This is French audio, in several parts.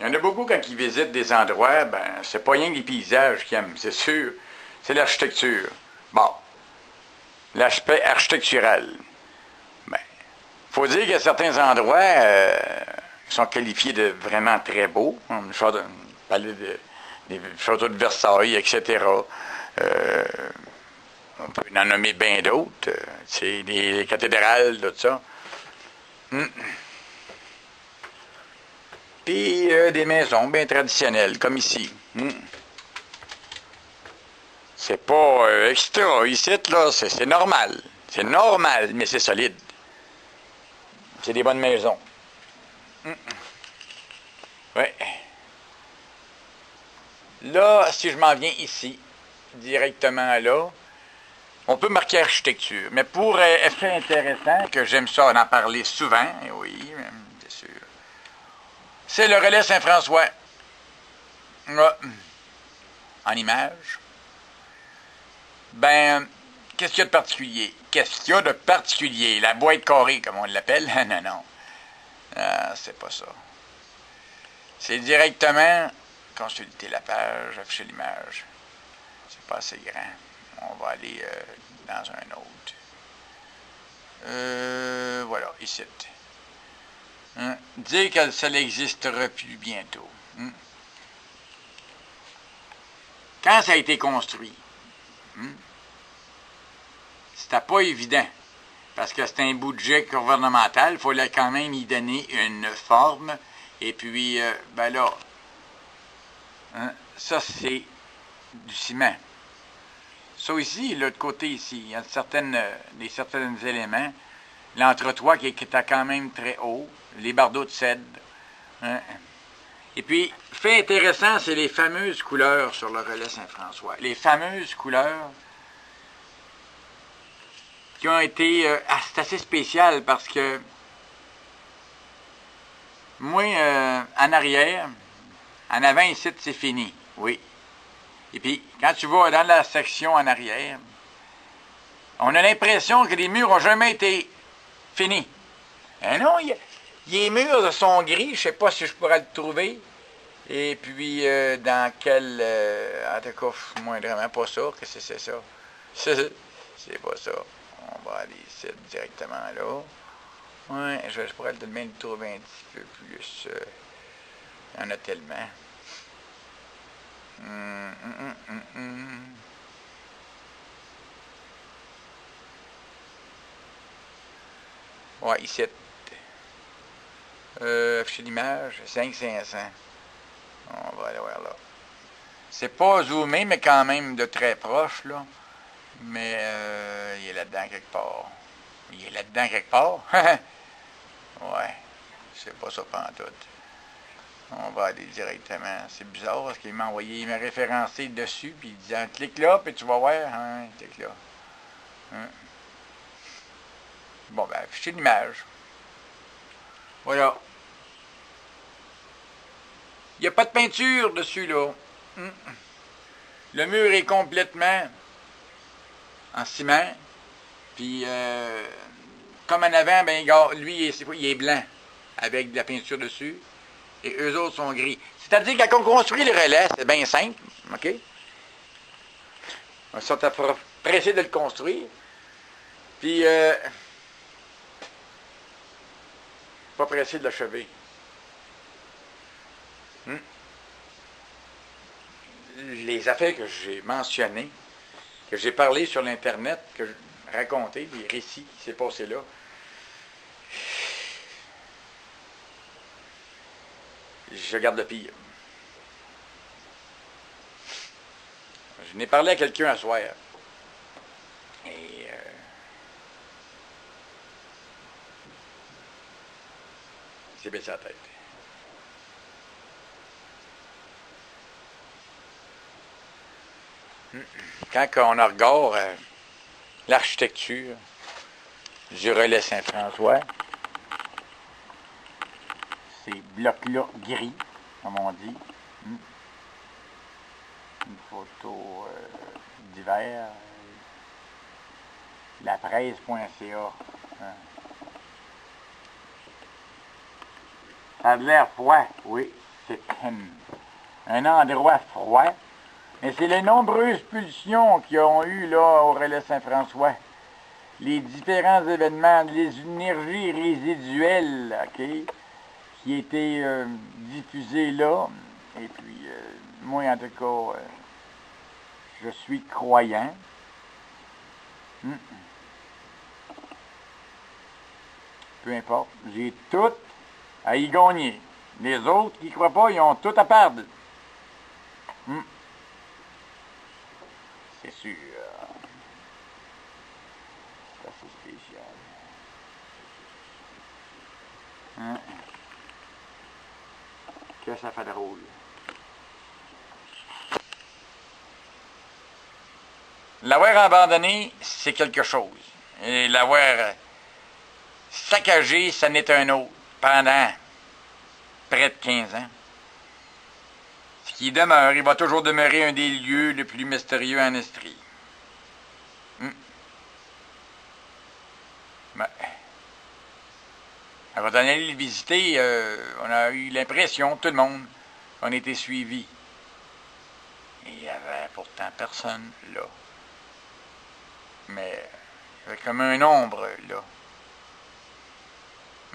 Il y en a beaucoup quand ils visitent des endroits, ben, c'est pas rien que les paysages qu'ils aiment, c'est sûr. C'est l'architecture. Bon, l'aspect architectural. Ben, faut dire qu'il y a certains endroits qui sont qualifiés de vraiment très beaux. On parler des châteaux de Versailles, etc. On peut en nommer bien d'autres. C'est des cathédrales, tout ça. Puis des maisons bien traditionnelles, comme ici. C'est pas extra ici, là, c'est normal. C'est normal, mais c'est solide. C'est des bonnes maisons. Ouais. Là, si je m'en viens ici, directement là, on peut marquer architecture. Mais pour effet intéressant, que j'aime ça en parler souvent, et oui, c'est sûr, c'est le relais Saint-François. En image. Ben, qu'est-ce qu'il y a de particulier? Qu'est-ce qu'il y a de particulier? La boîte carrée, comme on l'appelle? Non, non. Ah, c'est pas ça. C'est directement consulter la page, afficher l'image. C'est pas assez grand. On va aller dans un autre. Voilà, ici. Dire que ça n'existera plus bientôt. Quand ça a été construit, c'était pas évident. Parce que c'était un budget gouvernemental, il fallait quand même y donner une forme. Et puis, ben là, ça c'est du ciment. Ça ici, l'autre côté ici, il y a certains éléments. L'entretoit qui était quand même très haut, les bardeaux de cèdre. Et puis, fait intéressant, c'est les fameuses couleurs sur le relais Saint-François. Les fameuses couleurs qui ont été... c'est assez spécial parce que moi, en arrière, en avant ici, c'est fini, oui. Et puis, quand tu vas dans la section en arrière, on a l'impression que les murs n'ont jamais été finis. Non, les murs sont gris, je ne sais pas si je pourrais le trouver. Et puis, dans quel... en tout cas, moi, vraiment pas sûr que c'est ça. C'est pas ça. On va aller ici directement là. Ouais, je pourrais même le trouver un petit peu plus. Il y en a tellement. Ouais, ici. Afficher l'image, 5500. On va aller voir là. C'est pas zoomé, mais quand même de très proche, là. Mais il est là-dedans quelque part. Il est là-dedans quelque part? Ouais. C'est pas ça pantoute. On va aller directement. C'est bizarre parce qu'il il m'a référencé dessus, puis il disait clique là, puis tu vas voir. Clique là. Bon, ben, afficher l'image. Voilà. Il n'y a pas de peinture dessus, là. Le mur est complètement en ciment. Puis, comme en avant, ben, lui, il est blanc, avec de la peinture dessus. Et eux autres sont gris. C'est-à-dire que quand on construit le relais, c'est bien simple, OK? On s'est pressé de le construire. Puis, pas pressé de l'achever. Les affaires que j'ai mentionnées, que j'ai parlé sur l'Internet, que j'ai raconté, les récits qui s'est passé là, je garde le pire. Je n'ai parlé à quelqu'un à soir. Et il s'est baissé la tête. Quand on regarde l'architecture du relais Saint-François, ces blocs-là gris, comme on dit, une photo d'hiver, lapresse.ca. Ça a de l'air froid, oui. c'est un endroit froid. Mais c'est les nombreuses pulsions qu'ils ont eues là au relais Saint-François. Les différents événements, les énergies résiduelles, OK, qui étaient diffusées là. Et puis, moi, en tout cas, je suis croyant. Peu importe. J'ai tout à y gagner. Les autres qui ne croient pas, ils ont tout à perdre. C'est sûr. C'est assez spécial. Que ça fait drôle. L'avoir abandonné, c'est quelque chose. Et l'avoir saccagé, ça n'est un autre. Pendant près de 15 ans. Ce qui demeure, il va toujours demeurer un des lieux les plus mystérieux en Estrie. Ben, quand on allait le visiter, on a eu l'impression, tout le monde, qu'on était suivi. Et il n'y avait pourtant personne là. Mais il y avait comme un ombre là.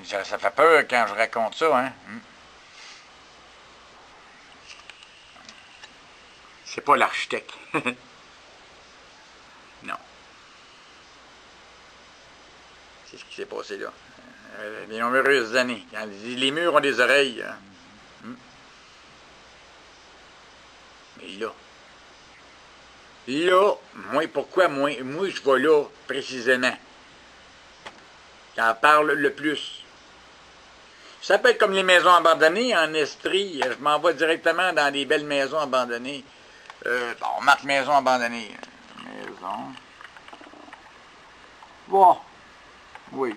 Ça fait peur quand je raconte ça, hein? C'est pas l'architecte. Non. C'est ce qui s'est passé là. Des nombreuses années. Quand les murs ont des oreilles. Mais là, moi, pourquoi moi je vais là, précisément? J'en parle le plus. Ça peut être comme les maisons abandonnées en Estrie. Je m'en vais directement dans des belles maisons abandonnées. Bon, on marque maison abandonnée. Maison. Bon. Oui.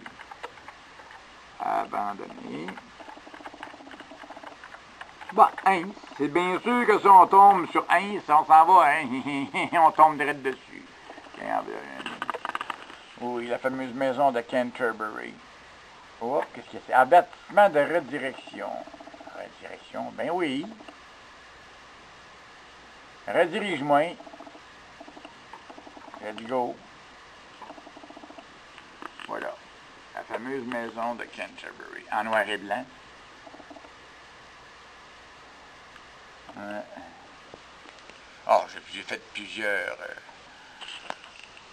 Abandonnée. Bon, Heinz. C'est bien sûr que si on tombe sur Heinz, on s'en va, hein? On tombe direct dessus. Oui, la fameuse maison de Canterbury. Oh, qu'est-ce que c'est? Avertissement de redirection. Redirection, ben oui. Redirige-moi. Let's go. Voilà. La fameuse maison de Canterbury. En noir et blanc. Oh, j'ai fait plusieurs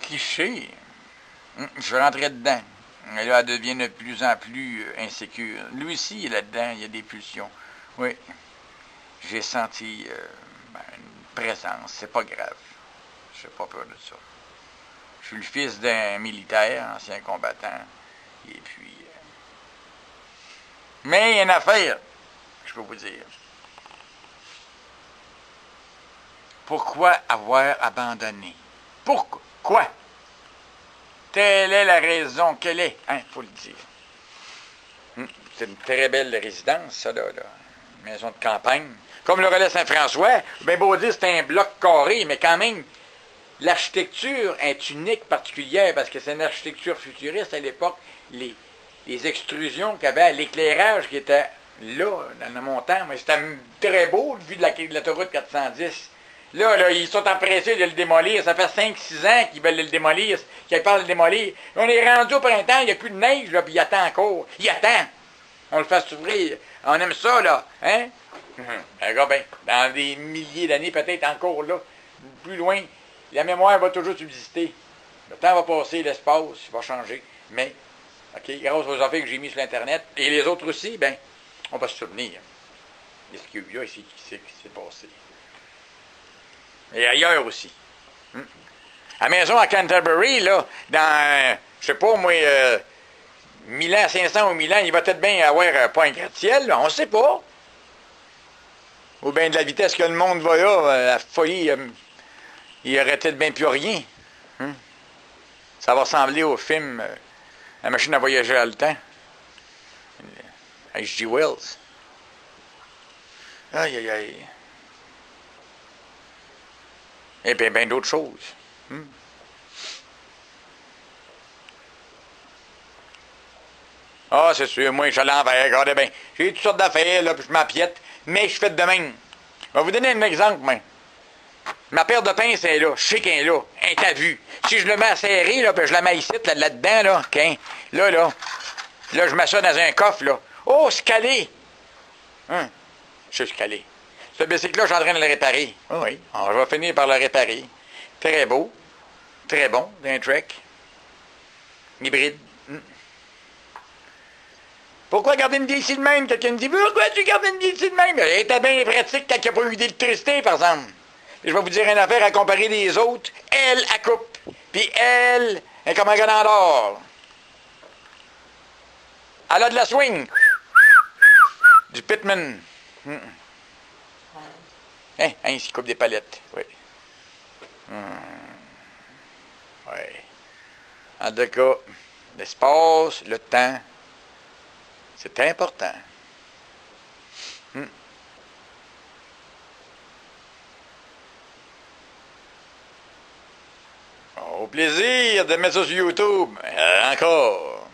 clichés. Je rentrais dedans. Et là, elle devient de plus en plus insécure. Lui aussi, là-dedans, il y a des pulsions. Oui. J'ai senti une présence. C'est pas grave. Je n'ai pas peur de ça. Je suis le fils d'un militaire, ancien combattant. Et puis... Mais il y a une affaire, je peux vous dire. Pourquoi avoir abandonné? Pourquoi? Telle est la raison. Quelle est? Hein, faut le dire. C'est une très belle résidence, ça, là. Une maison de campagne. Comme le relais Saint-François, bien beau dire, c'est un bloc carré, mais quand même, l'architecture est unique, particulière, parce que c'est une architecture futuriste à l'époque. Les extrusions qu'il y avait à l'éclairage qui était là, dans le montant, mais c'était très beau, vu de l'autoroute 410. Là, ils sont empressés de le démolir. Ça fait 5-6 ans qu'ils veulent le démolir, qu'ils parlent de le démolir. On est rendu au printemps, il n'y a plus de neige, là, puis il attend encore. Il attend. On le fait s'ouvrir. On aime ça, là. Hein? Regarde bien, dans des milliers d'années, peut-être encore là, plus loin, la mémoire va toujours subsister. Le temps va passer, l'espace va changer. Mais, OK, grâce aux affaires que j'ai mis sur l'Internet, et les autres aussi, ben, on va se souvenir de ce qu'il y a ici, qui s'est passé. Et ailleurs aussi. La maison à Canterbury, là, dans, je sais pas, moi, 1000 ans, 500 ou 1000 ans, il va peut-être bien avoir pas un gratte-ciel, là, on sait pas. Ou bien de la vitesse que le monde va là, la folie, il y aurait peut-être bien plus rien. Ça va ressembler au film La machine à voyager dans le temps. H.G. Wells. Aïe, aïe, aïe. Et bien d'autres choses. Ah, c'est sûr, moi, je suis à l'envers, regardez bien. J'ai toutes sortes d'affaires, là, puis je m'empiète, mais je fais de même. Je vais vous donner un exemple, moi. Ma paire de pinces est là, je sais qu'elle est là, elle est à vue. Si je le mets à serrer, là, puis je la mets ici, là-dedans, là, là, je mets ça dans un coffre, là. Oh, c'est calé! Hein? Je suis calé. Ce bicycle-là, je suis en train de le réparer. Oui, oui. Alors, je vais finir par le réparer. Très beau. Très bon, d'un Trek. Hybride. Pourquoi garder une DC de même? Quelqu'un me dit, pourquoi tu gardes une DC de même? Elle était bien pratique quand il n'y a pas eu d'électricité, par exemple. Et je vais vous dire une affaire à comparer des autres. Elle, elle coupe. Puis elle est comme un gars d'or. Elle a de la swing. Du Pitman. Hein, il coupe des palettes. Oui. Oui. En tout cas, l'espace, le temps, c'est important. Au plaisir de mettre ça sur YouTube. Encore.